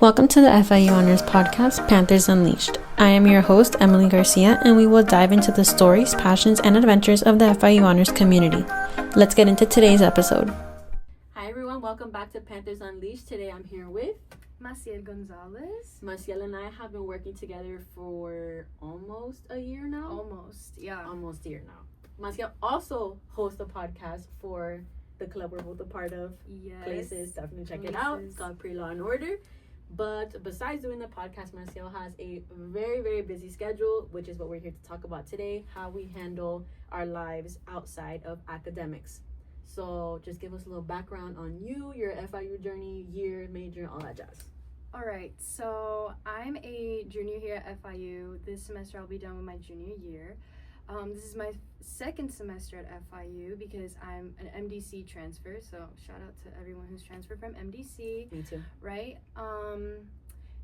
Welcome to the FIU Honors Podcast, Panthers Unleashed. I am your host, Emilee Garcia, and we will dive into the stories, passions, and adventures of the FIU Honors community. Let's get into today's episode. Hi everyone, welcome back to Panthers Unleashed. Today I'm here with Massiel Gonzalez. Massiel and I have been working together for almost a year now. Almost a year now. Massiel also hosts a podcast for the club we're both a part of. Yes. Places, definitely check it out. It's called Pre-Law and Order. But besides doing the podcast, Massiel has a very, very busy schedule, which is what we're here to talk about today, how we handle our lives outside of academics. So just give us a little background on you, your FIU journey, year, major, all that jazz. All right, so I'm a junior here at FIU. This semester I'll be done with my junior year. This is my second semester at FIU because I'm an MDC transfer. So shout out to everyone who's transferred from MDC. Me too. Right?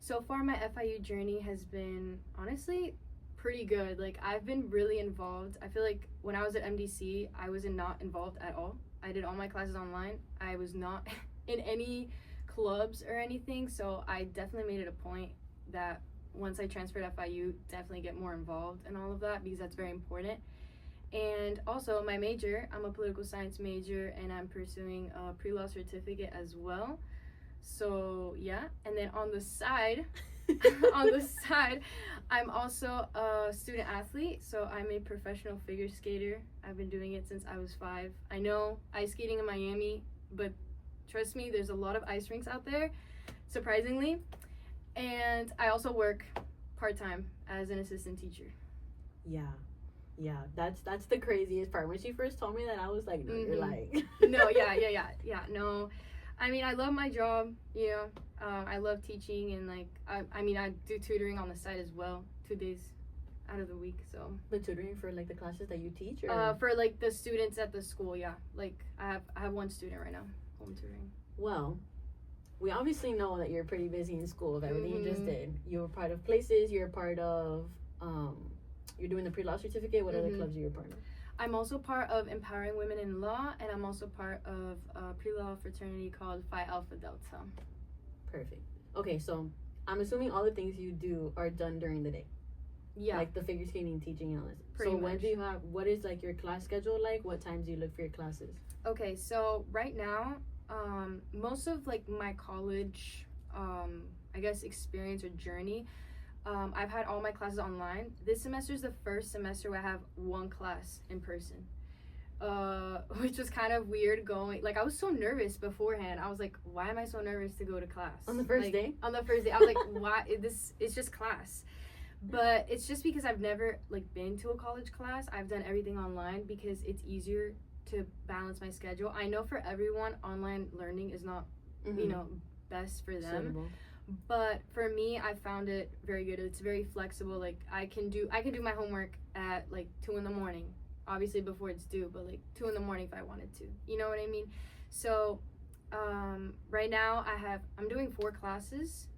So far my FIU journey has been honestly pretty good. Like I've been really involved. I feel like when I was at MDC, I was not involved at all. I did all my classes online. I was not in any clubs or anything. So I definitely made it a point that once I transferred to FIU, definitely get more involved in all of that because that's very important. And also my major, I'm a political science major and I'm pursuing a pre-law certificate as well. So yeah, and then on the side, I'm also a student athlete. So I'm a professional figure skater. I've been doing it since I was 5. I know ice skating in Miami, but trust me, there's a lot of ice rinks out there, surprisingly. And I also work part-time as an assistant teacher. Yeah, that's the craziest part. When she first told me that, I was like, no, you're like... No, yeah, no. I mean, I love my job, you know. I love teaching and, like, I do tutoring on the side as well, 2 days out of the week, so. But tutoring for, like, the classes that you teach? Or? For, like, the students at the school, yeah. Like, I have one student right now, home tutoring. Well, we obviously know that you're pretty busy in school with everything you just did. You're part of places, you're part of, you're doing the pre-law certificate. What other clubs are you a part of? I'm also part of Empowering Women in Law, and I'm also part of a pre-law fraternity called Phi Alpha Delta. Perfect. Okay, so I'm assuming all the things you do are done during the day. Yeah. Like the figure skating, teaching, and all this. Pretty much. When do you have, what is like your class schedule like? What times do you look for your classes? Okay, so right now, most of like my college, I guess experience or journey, I've had all my classes online. This semester is the first semester where I have one class in person, which was kind of weird going. Like I was so nervous beforehand. I was like, why am I so nervous to go to class? On the first day? On the first day, I was like, why? It's just class. But it's just because I've never like been to a college class. I've done everything online because it's easier to balance my schedule. I know for everyone, online learning is not, you know, best for them. Suitable. But for me, I found it very good. It's very flexible. Like I can do my homework at like 2 a.m, obviously before it's due, but like 2 a.m. if I wanted to. You know what I mean? So right now I'm doing 4 classes.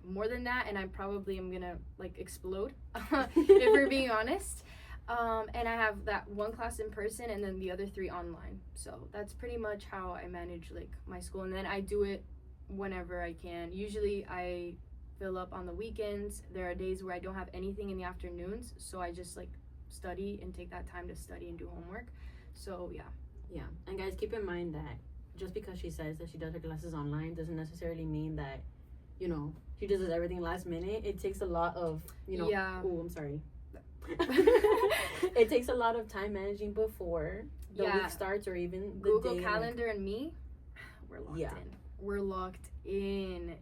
More than that, and I probably am gonna like explode if we're being honest. And I have that one class in person and then the other 3 online. So that's pretty much how I manage like my school, and then I do it whenever I can. Usually I fill up on the weekends. There are days where I don't have anything in the afternoons, so I just like study and take that time to study and do homework. So yeah, and guys, keep in mind that just because she says that she does her classes online doesn't necessarily mean that, you know, she does everything last minute. It takes a lot of, you know, oh, I'm sorry. It takes a lot of time managing before the week starts, or even the Google day, Calendar, like, and me, we're locked in.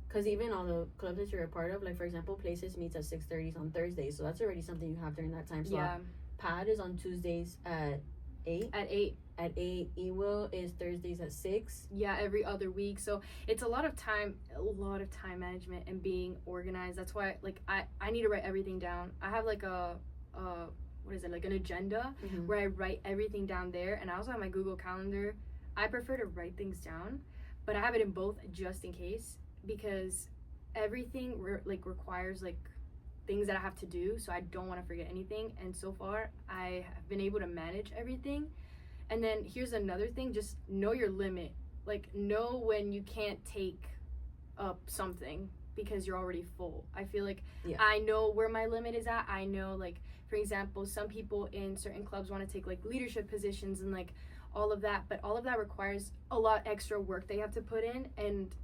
Because even all the clubs that you're a part of, like for example, Places meets at 6:30 on Thursdays, so that's already something you have during that time slot. Pad is on Tuesdays at 8. At 8. E-Will is Thursdays at 6. Yeah, every other week. So it's a lot of time management and being organized. That's why like I need to write everything down. I have like like an agenda where I write everything down there, and I also have my Google Calendar. I prefer to write things down, but I have it in both just in case, because everything requires like things that I have to do, so I don't want to forget anything. And so far I have been able to manage everything. And then here's another thing, just know your limit. Like know when you can't take up something because you're already full. I feel like Yeah. I know where my limit is at. I know, like, for example, some people in certain clubs want to take like leadership positions and like all of that, but all of that requires a lot extra work they have to put in and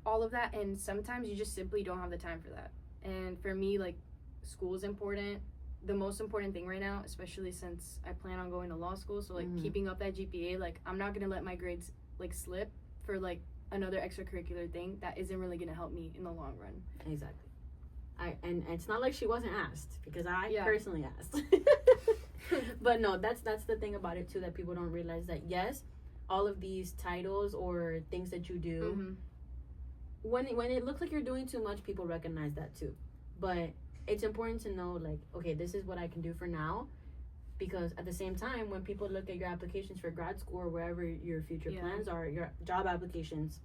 all of that, and sometimes you just simply don't have the time for that. And for me, like, school is important. The most important thing right now, especially since I plan on going to law school, so like keeping up that GPA, like I'm not gonna let my grades like slip for like another extracurricular thing that isn't really gonna help me in the long run. Exactly. And it's not like she wasn't asked, because I personally asked. But no, that's the thing about it too, that people don't realize that yes, all of these titles or things that you do, when it looks like you're doing too much, people recognize that too. But it's important to know, like, okay, this is what I can do for now, because at the same time, when people look at your applications for grad school or wherever your future plans are, your job applications,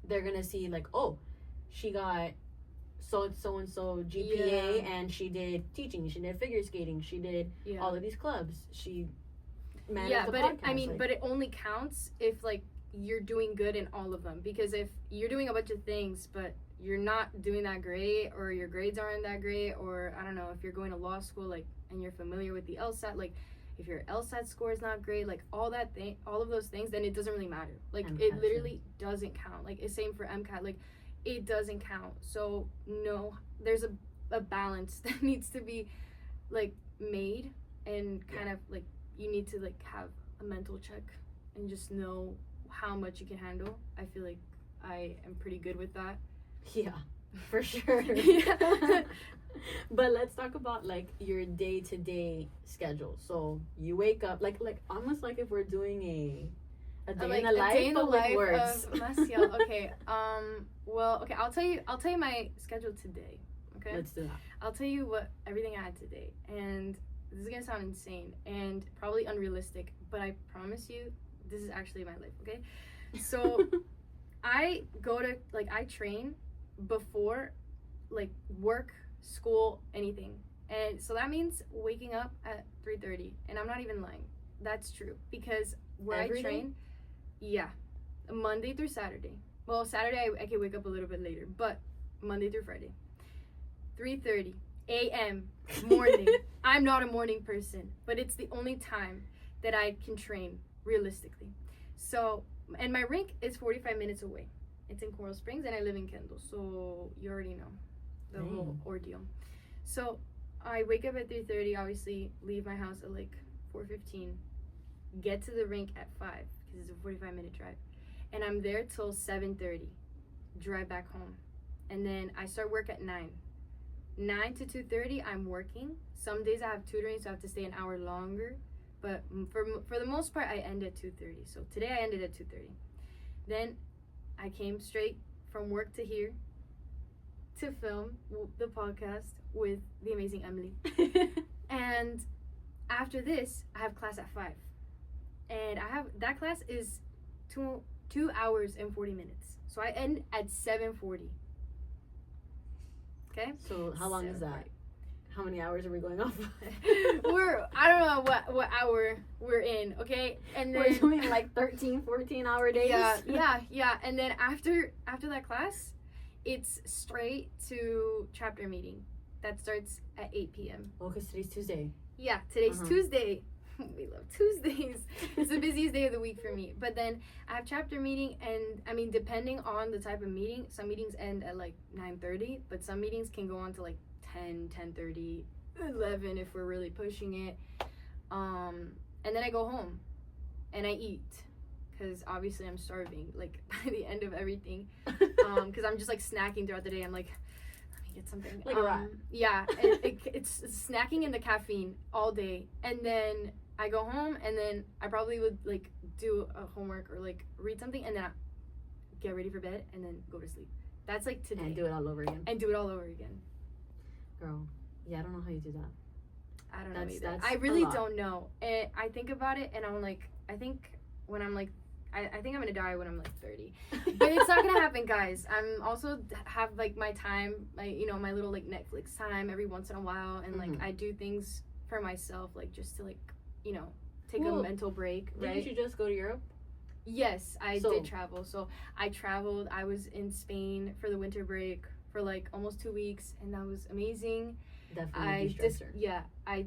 they're gonna see like, oh, she got so and so GPA, and she did teaching, she did figure skating, she did all of these clubs, she managed the podcast. But it only counts if like you're doing good in all of them, because if you're doing a bunch of things but you're not doing that great, or your grades aren't that great, or I don't know, if you're going to law school, like, and you're familiar with the LSAT, like if your LSAT score is not great, like all of those things, then it doesn't really matter. Like it literally doesn't count. Like it's same for MCAT, like it doesn't count. So no, there's a balance that needs to be like made, and kind of like you need to like have a mental check and just know how much you can handle. I feel like I am pretty good with that. Yeah, for sure. But let's talk about like your day-to-day schedule. So you wake up like almost like if we're doing a day in the life of Massiel. Okay. Well, okay, I'll tell you my schedule today. Okay? Let's do that. I'll tell you what everything I had today. And this is gonna sound insane and probably unrealistic, but I promise you this is actually my life, okay? So I go to I train before like work, school, anything. And so that means waking up at 3:30, and I'm not even lying. That's true, because where I train, Monday through Saturday. Well, Saturday I can wake up a little bit later, but Monday through Friday, 3:30 a.m. morning. I'm not a morning person, but it's the only time that I can train realistically. So, and my rink is 45 minutes away. It's in Coral Springs, and I live in Kendall, so you already know the whole ordeal. So I wake up at 3:30, obviously leave my house at like 4:15, get to the rink at 5 because it's a 45-minute drive, and I'm there till 7:30, drive back home, and then I start work at 9 to 2:30. I'm working. Some days I have tutoring, so I have to stay an hour longer, but for the most part I end at 2:30. So today I ended at 2:30. Then I came straight from work to here to film the podcast with the amazing Emilee. And after this, I have class at 5. And that class is 2 hours and 40 minutes. So I end at 7:40. Okay? So how long is that? How many hours are we going off? I don't know what hour we're in, okay? And then we're doing like 13, 14-hour days. Yeah. And then after that class, it's straight to chapter meeting. That starts at 8 p.m. Oh, because today's Tuesday. Yeah, today's Tuesday. We love Tuesdays. It's the busiest day of the week for me. But then I have chapter meeting, and I mean, depending on the type of meeting, some meetings end at like 9:30, but some meetings can go on to like 10, 10:30, 11 if we're really pushing it. And then I go home and I eat, because obviously I'm starving like by the end of everything, because I'm just like snacking throughout the day. I'm like, let me get something like a rat. Yeah, it's snacking in the caffeine all day, and then I go home, and then I probably would like do a homework or like read something, and then I get ready for bed and then go to sleep. That's like today. And do it all over again. Girl, yeah, I don't know how you do that. I don't know either. I really don't know. I think about it, and I'm like, I think I'm gonna die when I'm like 30, but it's not gonna happen, guys. I'm also have like my time, my little like Netflix time every once in a while, and like I do things for myself, like just to like take a mental break. Right? Didn't you just go to Europe? Yes, I did travel. So I traveled. I was in Spain for the winter break for like almost 2 weeks, and that was amazing. Definitely I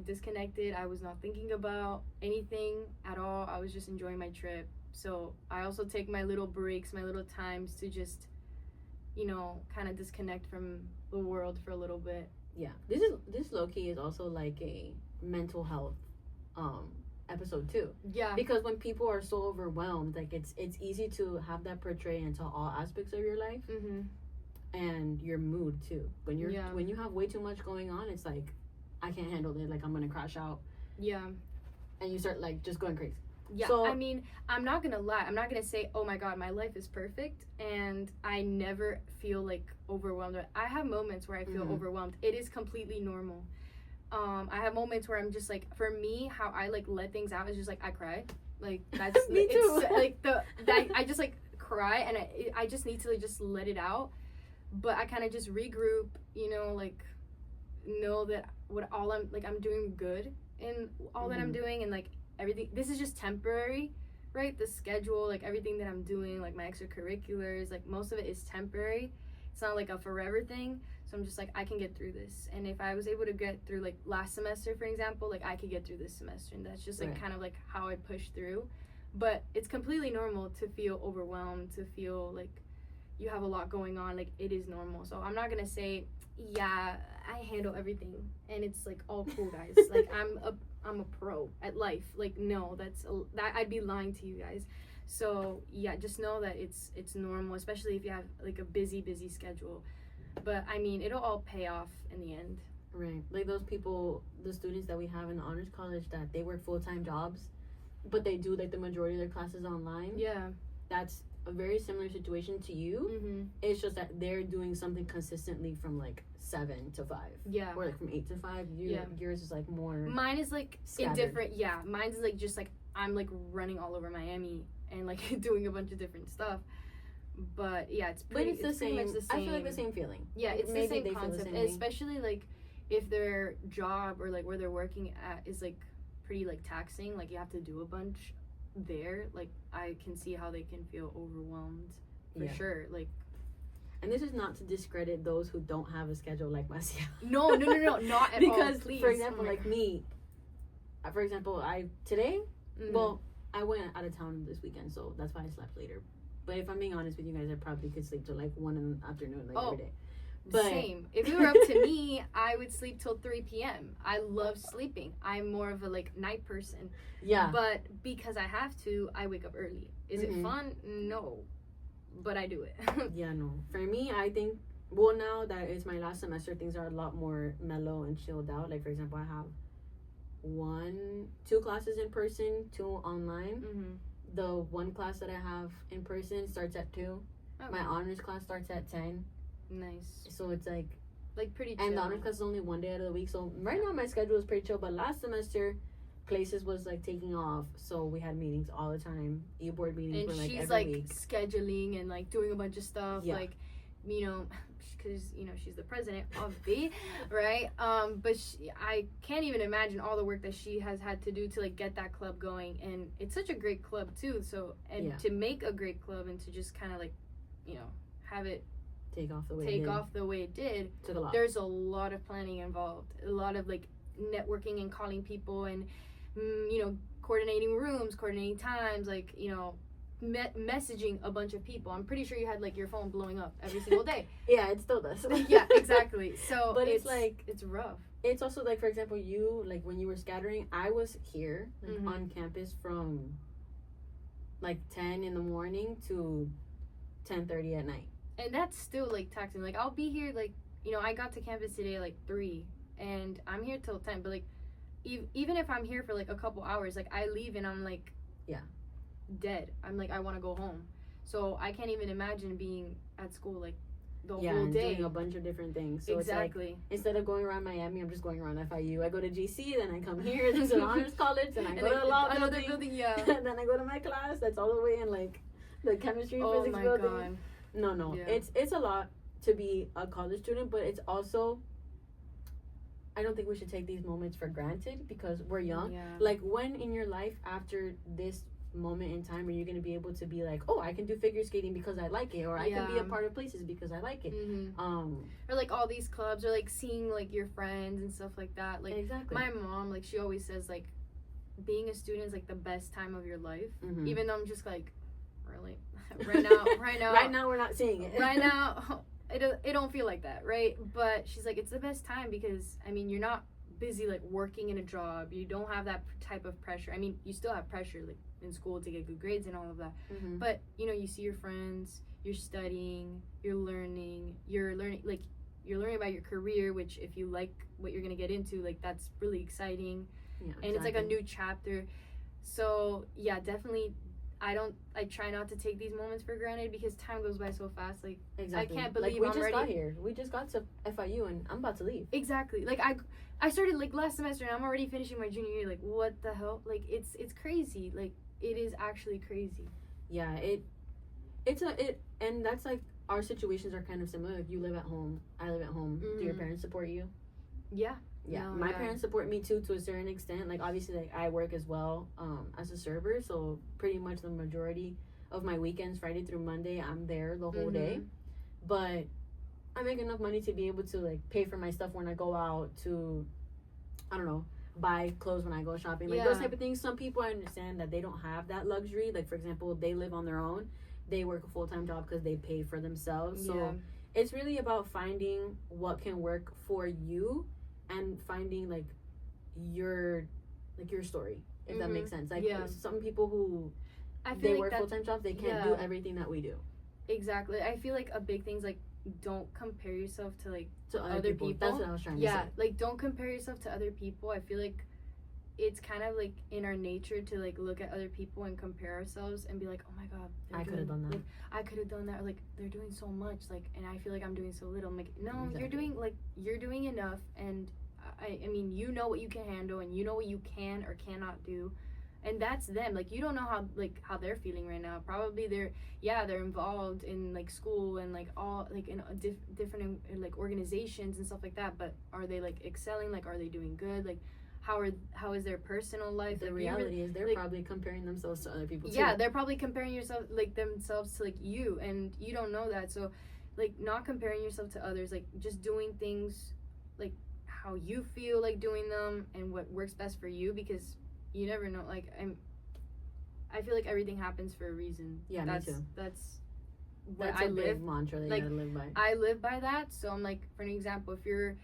disconnected. I was not thinking about anything at all. I was just enjoying my trip. So I also take my little breaks, my little times to just, kind of disconnect from the world for a little bit. Yeah, this low-key is also like a mental health episode too. Yeah, because when people are so overwhelmed, like it's easy to have that portray into all aspects of your life. Mm-hmm. And your mood too. When you have way too much going on, it's like, I can't handle it, like I'm gonna crash out. Yeah. And you start like just going crazy. Yeah, so, I mean, I'm not gonna lie. I'm not gonna say, oh my god, my life is perfect and I never feel like overwhelmed. I have moments where I feel overwhelmed. It is completely normal. I have moments where I'm just like, for me, how I like let things out is just like I cry. Like that's me too. It's like I just like cry and I just need to like just let it out. But I kind of just regroup, like know that I'm doing good in all that I'm doing, and like everything, this is just temporary, right? The schedule, like everything that I'm doing, like my extracurriculars, like most of it is temporary. It's not like a forever thing. So I'm just like, I can get through this. And if I was able to get through like last semester, for example, like I could get through this semester, and that's just like kind of like how I push through. But it's completely normal to feel overwhelmed, to feel like you have a lot going on. Like it is normal. So I'm not gonna say, yeah, I handle everything and it's like all cool, guys. Like I'm a pro at life. Like no, that I'd be lying to you guys. So yeah, just know that it's normal, especially if you have like a busy schedule. But I mean, it'll all pay off in the end. Right. Like those people, the students that we have in the honors college, that they work full-time jobs, but they do like the majority of their classes online. Yeah. That's a very similar situation to you. Mm-hmm. It's just that they're doing something consistently from like 7 to 5. Yeah. Or like from 8 to 5. Yours is like more. Mine is like scattered. Indifferent. Yeah. Mine's like just like I'm like running all over Miami and like doing a bunch of different stuff. But yeah, it's pretty much the same. I feel like the same feeling. Yeah, like, it's the same concept, and especially like if their job or like where they're working at is like pretty like taxing, like you have to do a bunch there, like I can see how they can feel overwhelmed for sure. Like, and this is not to discredit those who don't have a schedule like Massiel. No, not at all. Because for example, like me, for example, well, I went out of town this weekend, so that's why I slept later. But if I'm being honest with you guys, I probably could sleep till like 1 in the afternoon every day. But same. If it were up to me, I would sleep till 3 p.m. I love sleeping. I'm more of a like night person. Yeah. But because I have to, I wake up early. Is it fun? No. But I do it. Yeah, no. For me, I think, well, now that it's my last semester, things are a lot more mellow and chilled out. Like, for example, I have 2 classes in person, 2 online. The 1 class that I have in person starts at 2. Okay. My honors class starts at 10. Nice. So it's like pretty chill. And the honors class is only 1 day out of the week. So right now my schedule is pretty chill. But last semester, places was like taking off. So we had meetings all the time. E-board meetings were like every week. And she's like scheduling and like doing a bunch of stuff. Yeah. Like, because she's the president of the right, but I can't even imagine all the work that she has had to do to like get that club going, and it's such a great club too. So to make a great club and to just kind of like have it take off the way it did. There's a lot of planning involved, a lot of like networking and calling people and coordinating rooms, coordinating times, like messaging a bunch of people. I'm pretty sure you had like your phone blowing up every single day. Yeah, it still does. Yeah, exactly. So but it's like it's rough. It's also like, for example, you like when you were scattering, I was here like on campus from like 10 in the morning to 10:30 at night, and that's still like taxing. Like I'll be here like I got to campus today like 3 and I'm here till 10, but like even if I'm here for like a couple hours, like I leave and I'm like dead. I'm like, I want to go home. So I can't even imagine being at school like the whole day doing a bunch of different things. So exactly. It's like, instead of going around Miami, I'm just going around FIU. I go to GC, then I come here. There's an honors college, and I go to the law building. Yeah. And then I go to my class. That's all the way in like the chemistry physics building. God. No. Yeah. It's a lot to be a college student, but it's also, I don't think we should take these moments for granted because we're young. Yeah. Like when in your life after this moment in time where you're going to be able to be like, oh, I can do figure skating because I like it, or I can be a part of places because I like it. Or like all these clubs, or like seeing like your friends and stuff like that. Like exactly. My mom, like she always says like being a student is like the best time of your life. Even though I'm just like, really right now we're not seeing it. Right now it don't feel like that, right? But she's like, it's the best time because I mean you're not busy like working in a job, you don't have that type of pressure. I mean you still have pressure like in school to get good grades and all of that, but you know, you see your friends, you're studying, you're learning like you're learning about your career, which if you like what you're gonna get into, like that's really exciting. And it's like a new chapter. So yeah, definitely I try not to take these moments for granted because time goes by so fast. Like I can't believe we just got here. We just got to FIU and I'm about to leave. Exactly. Like I started like last semester and I'm already finishing my junior year. Like what the hell? Like it's crazy. Like it is actually crazy. Yeah, and that's like our situations are kind of similar. Like you live at home, I live at home. Do your parents support you? Yeah. Yeah, my parents support me too to a certain extent. Like obviously, like I work as well as a server, so pretty much the majority of my weekends, Friday through Monday, I'm there the whole day. But I make enough money to be able to like pay for my stuff when I go out, to I don't know, buy clothes when I go shopping, like those type of things. Some people, I understand that they don't have that luxury. Like for example, they live on their own, they work a full-time job because they pay for themselves. So it's really about finding what can work for you and finding like your story, if that makes sense. Like some people who they work full-time jobs, they can't do everything that we do. Exactly. I feel like a big thing's like don't compare yourself to other people. That's what I was trying to say. Like don't compare yourself to other people. I feel like it's kind of like in our nature to like look at other people and compare ourselves and be like, oh my god, I could have done that. Like, I could have done that. Or like they're doing so much, like, and I feel like I'm doing so little. I'm like, no, you're doing enough, and I mean, you know what you can handle, and you know what you can or cannot do, and that's them. Like you don't know how they're feeling right now. Probably they're involved in like school and like all like in different like organizations and stuff like that. But are they like excelling? Like are they doing good? Like how is their personal life? The reality is they're probably comparing themselves to other people too. Yeah, they're probably comparing themselves to like you, and you don't know that. So like not comparing yourself to others, like just doing things like how you feel like doing them and what works best for you, because you never know. Like I feel like everything happens for a reason. Yeah, me too. That's a big mantra that you gotta live by. I live by that. So I'm like, for an example, if you're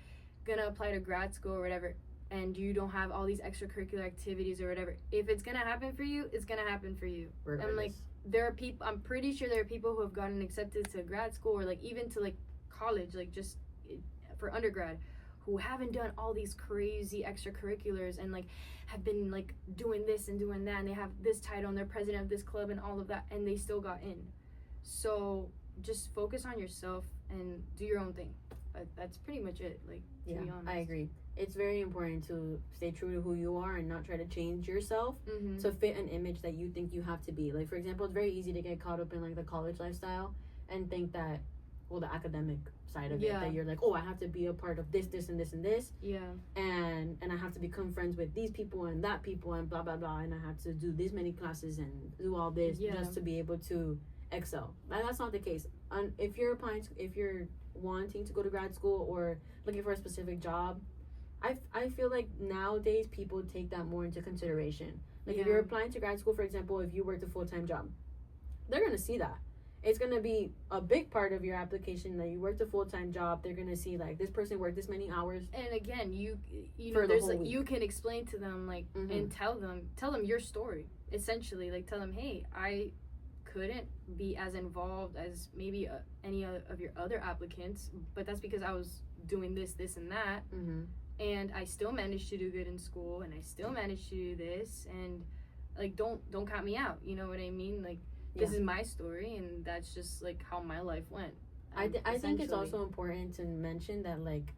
gonna apply to grad school or whatever, and you don't have all these extracurricular activities or whatever, if it's gonna happen for you, it's gonna happen for you. Regardless. And like there are people, I'm pretty sure there are people who have gotten accepted to grad school or like even to like college, like just for undergrad, who haven't done all these crazy extracurriculars and like have been like doing this and doing that, and they have this title and they're president of this club and all of that, and they still got in. So just focus on yourself and do your own thing. That's pretty much it. Like, to be honest. I agree. It's very important to stay true to who you are and not try to change yourself to fit an image that you think you have to be. Like, for example, it's very easy to get caught up in like the college lifestyle and think that, well, the academic side of it, that you're like, oh, I have to be a part of this and this and this, and I have to become friends with these people and that people and blah blah blah, and I have to do this many classes and do all this just to be able to excel. And that's not the case. If you're wanting to go to grad school or looking for a specific job, I feel like nowadays people take that more into consideration. Like if you're applying to grad school, for example, if you worked a full-time job, they're gonna see that. It's gonna be a big part of your application that you worked a full-time job. They're gonna see like this person worked this many hours. And again, you know, there's like, you can explain to them like and tell them your story. Essentially, like tell them, hey, I couldn't be as involved as maybe any of your other applicants, but that's because I was doing this and that, and I still managed to do good in school, and I still managed to do this, and like don't count me out. You know what I mean? Like this is my story, and that's just like how my life went. I think it's also important to mention that like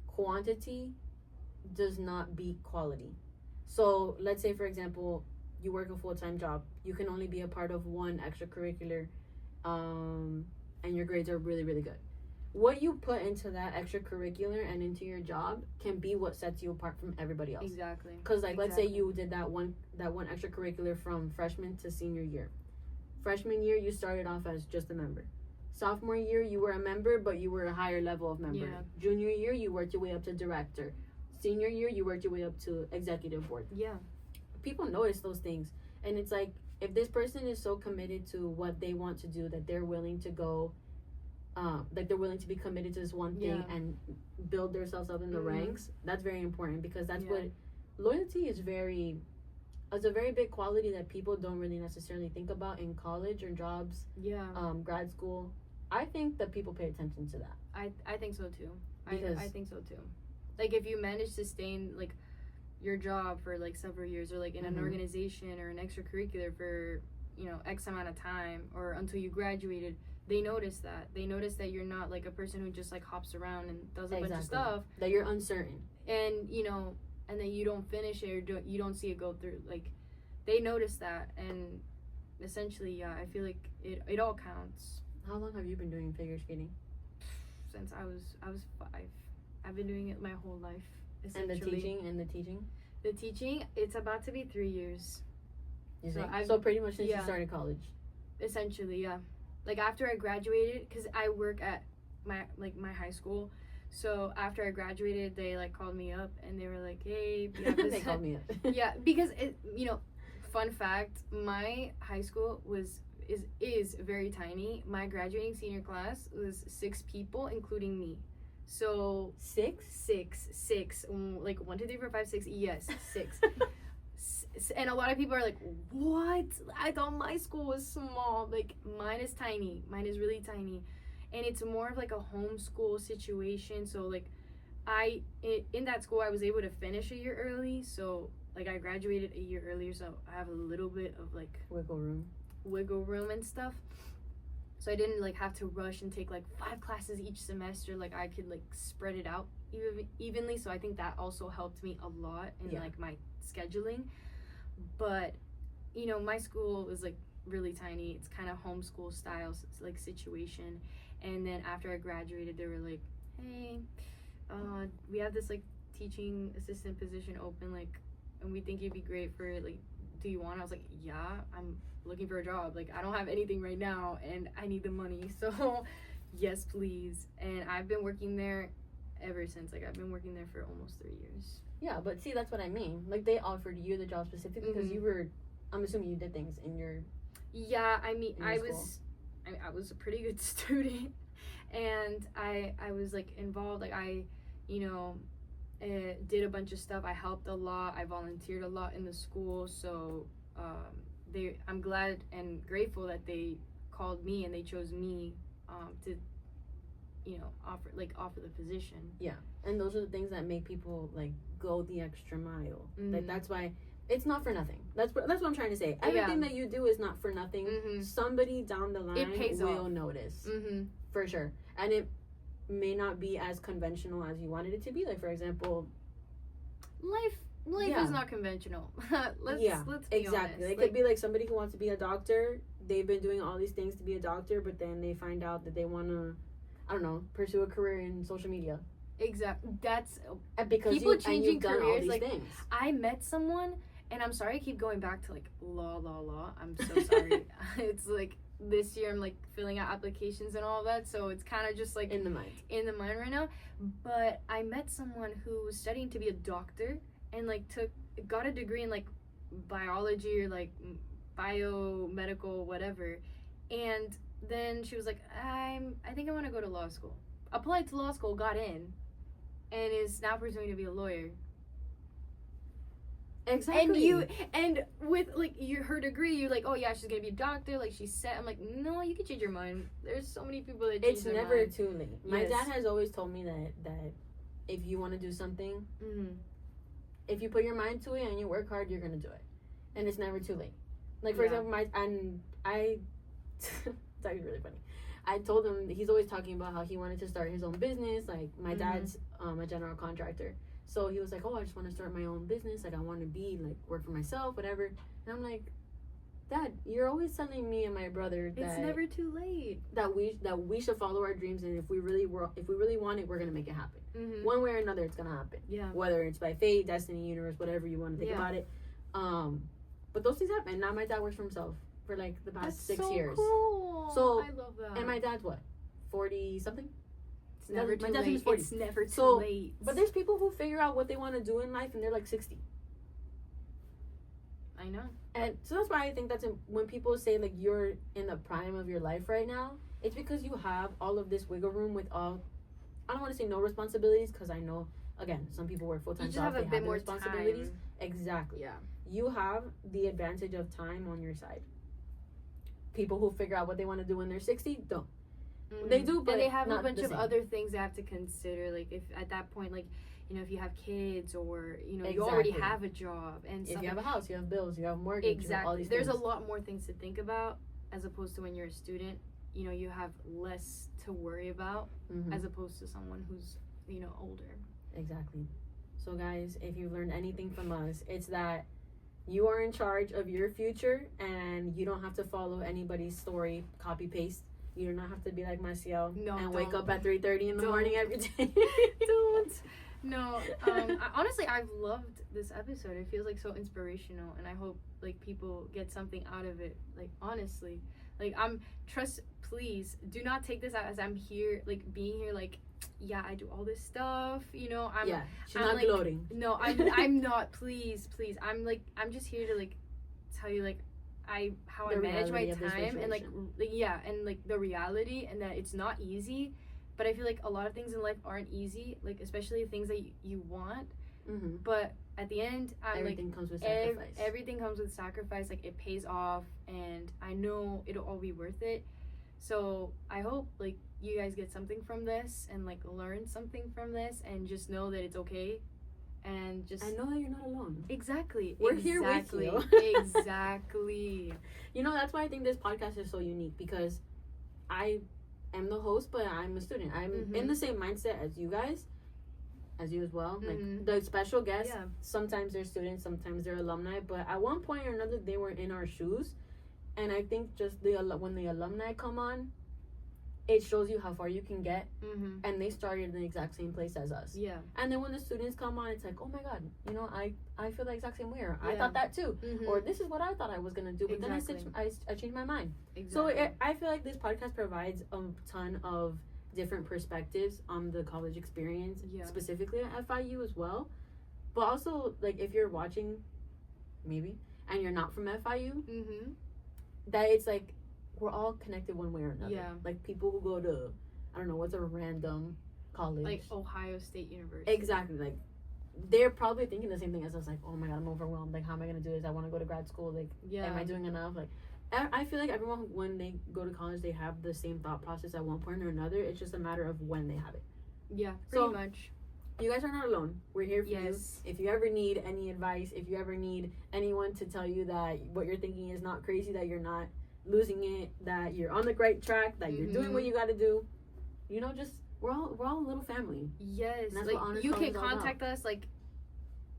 quantity does not beat quality. So let's say, for example, you work a full-time job, you can only be a part of one extracurricular, and your grades are really, really good. what you put into that extracurricular and into your job can be what sets you apart from everybody else. Exactly. Because like, let's say you did that one extracurricular from freshman to senior year. Freshman year, you started off as just a member. Sophomore year, you were a member, but you were a higher level of member. Yeah. Junior year, you worked your way up to director. Senior year, you worked your way up to executive board. Yeah. People notice those things, and it's like, if this person is so committed to what they want to do that they're willing to go, like they're willing to be committed to this one thing and build themselves up in the ranks, that's very important, because that's what loyalty is. It's a very big quality that people don't really necessarily think about in college or jobs, grad school. I think that people pay attention to that. I think so too. I think so too. Like, if you manage to stay in like your job for like several years, or like in an organization or an extracurricular for, you know, X amount of time, or until you graduated, they notice that you're not like a person who just like hops around and does a bunch of stuff, that you're uncertain, and you know, and then you don't finish it, or you don't see it go through. Like, they notice that, and essentially, I feel like it all counts. How long have you been doing figure skating? Since I was 5. I've been doing it my whole life. And the teaching? The teaching, it's about to be 3 years. So pretty much since you started college? Essentially, yeah. Like, after I graduated, because I work at my high school, so after I graduated, they like called me up and they were like, hey, they called me up. Yeah, because fun fact, my high school is very tiny. My graduating senior class was 6 people, including me. So 6, like 1, 2, 3, 4, 5, 6. Yes, 6. And a lot of people are like, what? I thought my school was small. Like, mine is tiny. Mine is really tiny, and it's more of like a homeschool situation. So like, in that school I was able to finish a year early. So like, I graduated a year earlier, so I have a little bit of like wiggle room and stuff. So I didn't like have to rush and take like 5 classes each semester. Like, I could like spread it out evenly. So I think that also helped me a lot in like my scheduling. But you know, my school was like really tiny. It's kind of homeschool style like situation. And then after I graduated, they were like, hey, we have this like teaching assistant position open, like, and we think you'd be great for it. Like, do you want it? I was like, yeah, I'm looking for a job. Like, I don't have anything right now and I need the money, so yes please. And I've been working there ever since. Like, I've been working there for almost 3 years. Yeah, but see, that's what I mean. Like, they offered you the job specifically because you were, I'm assuming you did things in your I mean, I was a pretty good student, and I was like involved. Like, I, you know, did a bunch of stuff. I helped a lot. I volunteered a lot in the school. So I'm glad and grateful that they called me and they chose me to, you know, offer the position. Yeah, and those are the things that make people like go the extra mile. Like, that's why it's not for nothing. That's what I'm trying to say. Everything that you do is not for nothing. Somebody down the line will notice, for sure, and it may not be as conventional as you wanted it to be. Like, for example, life is not conventional. let's be honest. It could be like somebody who wants to be a doctor. They've been doing all these things to be a doctor, but then they find out that they want to, I don't know, pursue a career in social media. Exactly. That's because people changing careers. Like, things. I met someone, and I'm sorry I keep going back to like law. I'm so sorry. It's like this year I'm like filling out applications and all that, so it's kind of just like in the mind right now. But I met someone who was studying to be a doctor and like got a degree in like biology or like biomedical whatever, and then she was like, I think I want to go to law school. Applied to law school, got in, and is now pursuing to be a lawyer. Exactly. And with like her degree, you're like, oh yeah, she's gonna be a doctor. Like, she's set. I'm like, no, you can change your mind. There's so many people that change their mind. It's never too late. My dad has always told me that if you want to do something, if you put your mind to it and you work hard, you're gonna do it, and it's never too late. Like, for example, I it's actually really funny. I told him, he's always talking about how he wanted to start his own business. Like, my dad's a general contractor. So he was like, oh, I just want to start my own business. Like, I want to be, like, work for myself, whatever. And I'm like, Dad, you're always telling me and my brother that it's never too late. That we should follow our dreams, and if we really want it, we're gonna make it happen. Mm-hmm. One way or another, it's gonna happen. Yeah. Whether it's by fate, destiny, universe, whatever you want to think about it. But those things happen. Now my dad works for himself for like the past 6 years. Cool. So I love that. And my dad's what, 40 something? It's never too my dad's late. 40. It's never too So, late. But there's people who figure out what they want to do in life, and they're like 60. I know. And so that's why I think when people say like you're in the prime of your life right now, it's because you have all of this wiggle room with all, I don't want to say no responsibilities, because I know, again, some people work full-time jobs, have they a bit have more responsibilities. time. Exactly. Yeah. You have the advantage of time on your side. People who figure out what they want to do when they're 60 don't. Mm-hmm. They do, but and they have not a bunch the of same. other things they have to consider. Like if at that point, like, you know, if you have kids or, you know, Exactly. you already have a job and if you have a house, you have bills, you have mortgage, exactly. you have all these There's things. a lot more things to think about as opposed to when you're a student. You know, you have less to worry about as opposed to someone who's, you know, older. Exactly. So guys, if you've learned anything from us, it's that you are in charge of your future, and you don't have to follow anybody's story, copy paste. You do not have to be like Massiel and wake up at 3:30 in the morning every day. Don't. No. Honestly, I've loved this episode. It feels like so inspirational, and I hope like people get something out of it. Like honestly, like please do not take this as I'm here, like being here, like, yeah, I do all this stuff, you know. She's not like, gloating. No, I'm not. Please. I'm just here to like tell you like how I manage my time and like and like the reality, and that it's not easy. But I feel like a lot of things in life aren't easy, like especially things that you want. Mm-hmm. But at the end, everything comes with sacrifice. Everything comes with sacrifice. Like it pays off, and I know it'll all be worth it. So I hope like you guys get something from this and like learn something from this, and just know that it's okay, and just I know that you're not alone. Exactly. We're here with you. Exactly. You know, that's why I think this podcast is so unique, because I am the host, but I'm a student. I'm in the same mindset as you guys, as you as well. Like the special guests, sometimes they're students, sometimes they're alumni, but at one point or another they were in our shoes. And I think just when the alumni come on, it shows you how far you can get. And they started in the exact same place as us. Yeah. And then when the students come on, it's like, oh my God, you know, I feel the exact same way. Or I thought that too. Or this is what I thought I was going to do. But then I changed my mind. Exactly. So I feel like this podcast provides a ton of different perspectives on the college experience, specifically at FIU as well. But also, like, if you're watching, maybe, and you're not from FIU, that it's like we're all connected one way or another. Yeah. Like people who go to, I don't know, what's a random college? Like Ohio State University. Exactly. Like they're probably thinking the same thing as us. Like, oh my God, I'm overwhelmed. Like, how am I gonna do this? I want to go to grad school. Like, am I doing enough? Like, I feel like everyone, when they go to college, they have the same thought process at one point or another. It's just a matter of when they have it. Yeah, pretty much. You guys are not alone. We're here for you. If you ever need any advice, if you ever need anyone to tell you that what you're thinking is not crazy, that you're not losing it, that you're on the right track, that you're doing what you got to do, you know, just we're all a little family. Yes, like you can contact us. Like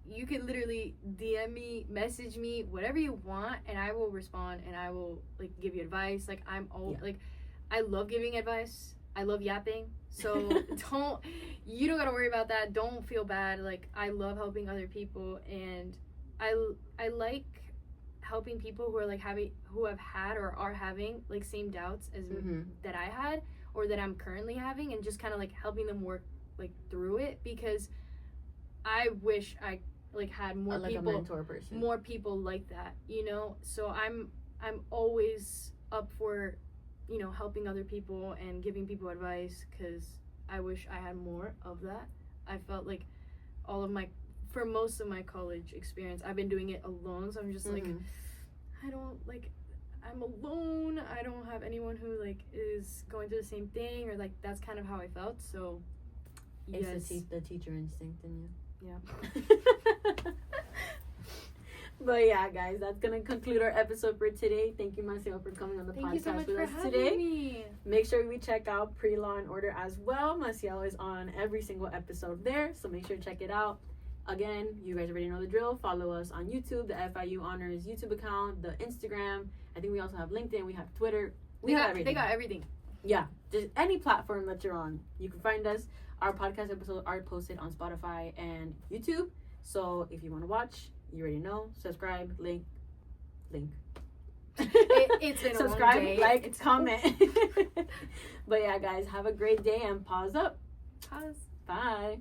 you can literally DM me, message me, whatever you want, and I will respond, and I will like give you advice. Like like I love giving advice. I love yapping. So you don't gotta worry about that. Don't feel bad. Like I love helping other people, and I like helping people who are like who have had or are having like same doubts as that I had or that I'm currently having, and just kind of like helping them work like through it, because I wish I like had more like people, a mentor person. More people like that, you know. So I'm always up for, you know, helping other people and giving people advice, because I wish I had more of that. I felt like for most of my college experience, I've been doing it alone. So I'm just like, I'm alone. I don't have anyone who like is going through the same thing, or like that's kind of how I felt. So it's the teacher instinct in you. Yeah. But yeah, guys, that's gonna conclude our episode for today. Thank you, Massiel, for coming on the podcast with us today. Me. Make sure we check out Pre-Law and Order as well. Massiel is on every single episode there, so make sure to check it out. Again, you guys already know the drill. Follow us on YouTube, the FIU Honors YouTube account, the Instagram. I think we also have LinkedIn. We have Twitter. We have everything. They got everything. Yeah, just any platform that you're on, you can find us. Our podcast episodes are posted on Spotify and YouTube. So if you want to watch, you already know. Subscribe, link. It's been subscribe, a long day. like, comment. But yeah, guys, have a great day and pause up. Pause. Bye.